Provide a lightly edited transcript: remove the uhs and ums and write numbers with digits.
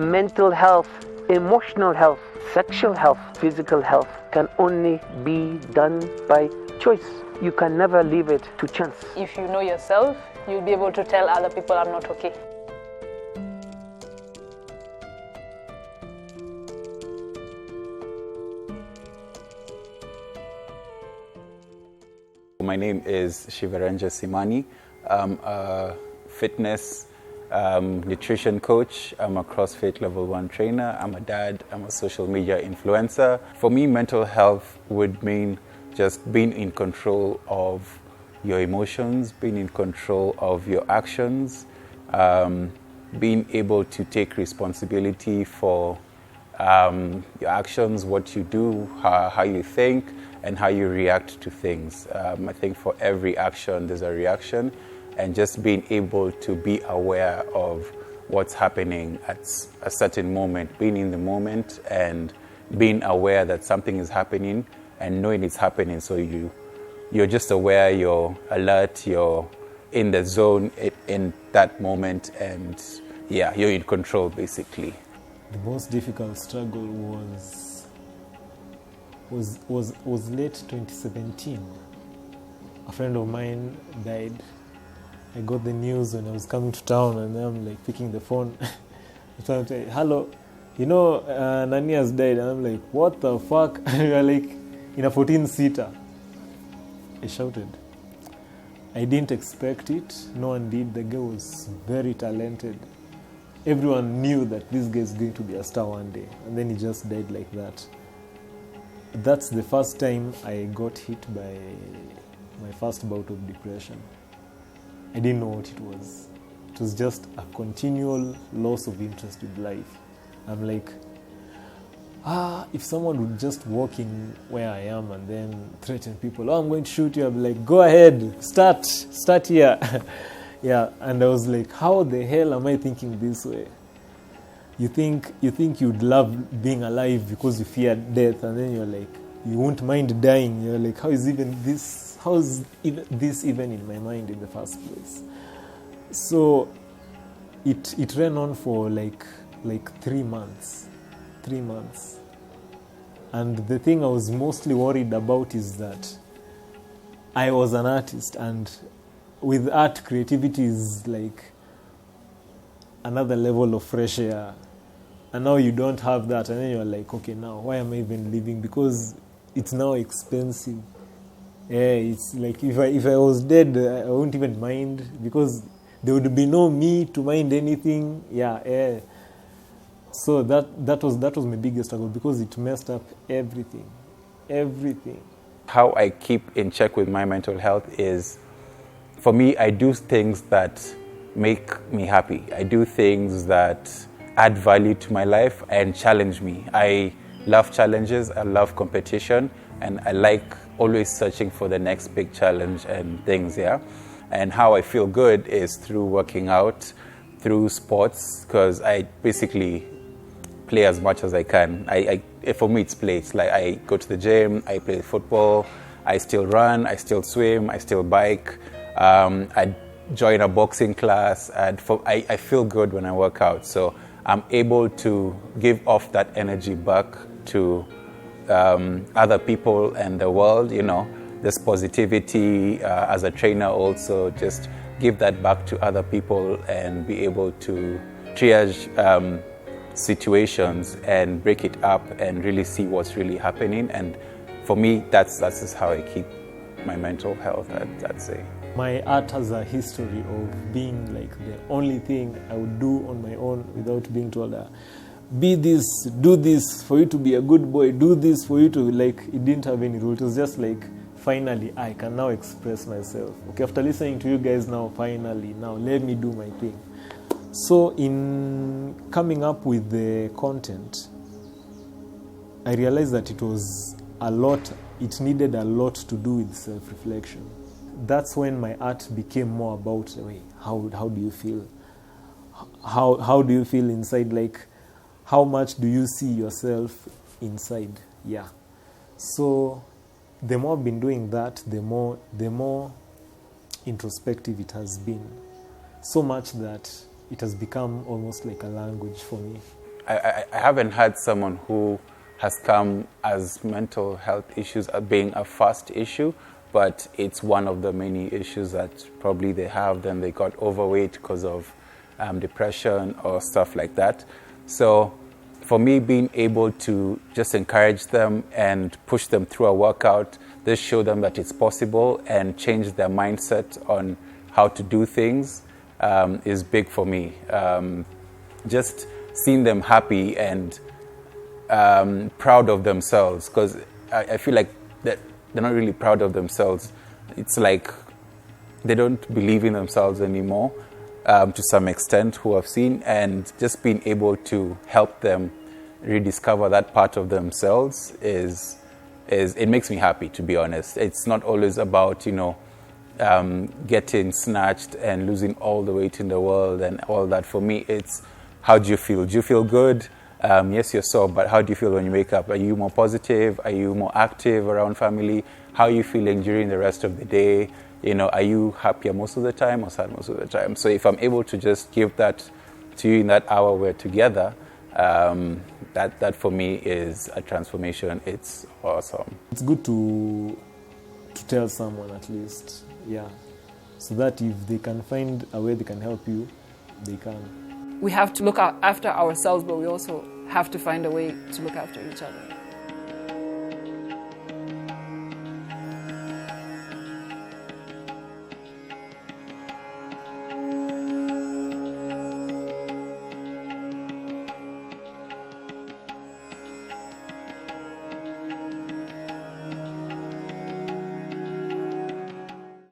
mental health, emotional health, sexual health, physical health can only be done by choice. You can never leave it to chance. If you know yourself, you'll be able to tell other people I'm not okay. My name is Shivaranja Simani. I'm a fitness nutrition coach. I'm a CrossFit Level 1 trainer. I'm a dad. I'm a social media influencer. For me, mental health would mean just being in control of your emotions, being in control of your actions, being able to take responsibility for your actions, what you do, how you think, and how you react to things. I think for every action, there's a reaction, and just being able to be aware of what's happening at a certain moment, being in the moment and being aware that something is happening and knowing it's happening. So you're just aware, you're alert, you're in the zone in that moment, and yeah, you're in control basically. The most difficult struggle was late 2017. A friend of mine died. I got the news when I was coming to town, and I'm like picking the phone. I'm trying to say, hello, you know, Nani has died. And I'm like, what the fuck? We are like in a 14-seater. I shouted. I didn't expect it. No one did. The girl was very talented. Everyone knew that this guy is going to be a star one day. And then he just died like that. That's the first time I got hit by my first bout of depression. I didn't know what it was. It was just a continual loss of interest with life. I'm like, if someone would just walk in where I am and then threaten people, I'm going to shoot you, I'd be like, go ahead, start here. Yeah, and I was like, how the hell am I thinking this way? You think you'd love being alive because you fear death, and then you're like, you won't mind dying. You're like, how is this even in my mind in the first place? So it ran on for like 3 months. 3 months. And the thing I was mostly worried about is that I was an artist, and with art, creativity is like another level of fresh air. And now you don't have that, and then you're like, okay, now why am I even living? Because it's now expensive. Yeah, it's like if I was dead, I wouldn't even mind, because there would be no me to mind anything. Yeah. So that was my biggest struggle, because it messed up everything. How I keep in check with my mental health is, for me, I do things that make me happy. I do things that add value to my life and challenge me. I love challenges, I love competition, and I like always searching for the next big challenge and things, yeah? And how I feel good is through working out, through sports, because I basically play as much as I can. For me, it's play. It's like I go to the gym, I play football, I still run, I still swim, I still bike. I join a boxing class, and I feel good when I work out. So I'm able to give off that energy back to other people and the world, you know, this positivity as a trainer also, just give that back to other people and be able to triage situations and break it up and really see what's really happening. And for me, that's just how I keep my mental health, I'd say. My art has a history of being like the only thing I would do on my own without being told, be this, do this for you to be a good boy, do this for you to, like, it didn't have any rule. It was just like, finally, I can now express myself. Okay, after listening to you guys now, finally, now let me do my thing. So in coming up with the content, I realized that it needed a lot to do with self-reflection. That's when my art became more about, how do you feel? How do you feel inside? Like, how much do you see yourself inside? Yeah. So the more I've been doing that, the more introspective it has been. So much that it has become almost like a language for me. I haven't had someone who has come as mental health issues being a first issue, but it's one of the many issues that probably they have. Then they got overweight because of depression or stuff like that. So for me, being able to just encourage them and push them through a workout, just show them that it's possible and change their mindset on how to do things is big for me. Just seeing them happy and proud of themselves, because I feel like that they're not really proud of themselves. It's like they don't believe in themselves anymore to some extent, who I've seen, and just being able to help them rediscover that part of themselves is it makes me happy, to be honest. It's not always about, getting snatched and losing all the weight in the world and all that. For me, it's how do you feel? Do you feel good? Yes, you're sore, but how do you feel when you wake up? Are you more positive? Are you more active around family? How are you feeling during the rest of the day? Are you happier most of the time or sad most of the time? So if I'm able to just give that to you in that hour we're together, that for me is a transformation. It's awesome. It's good to tell someone at least, so that if they can find a way they can help you, they can. We have to look after ourselves, but we also have to find a way to look after each other.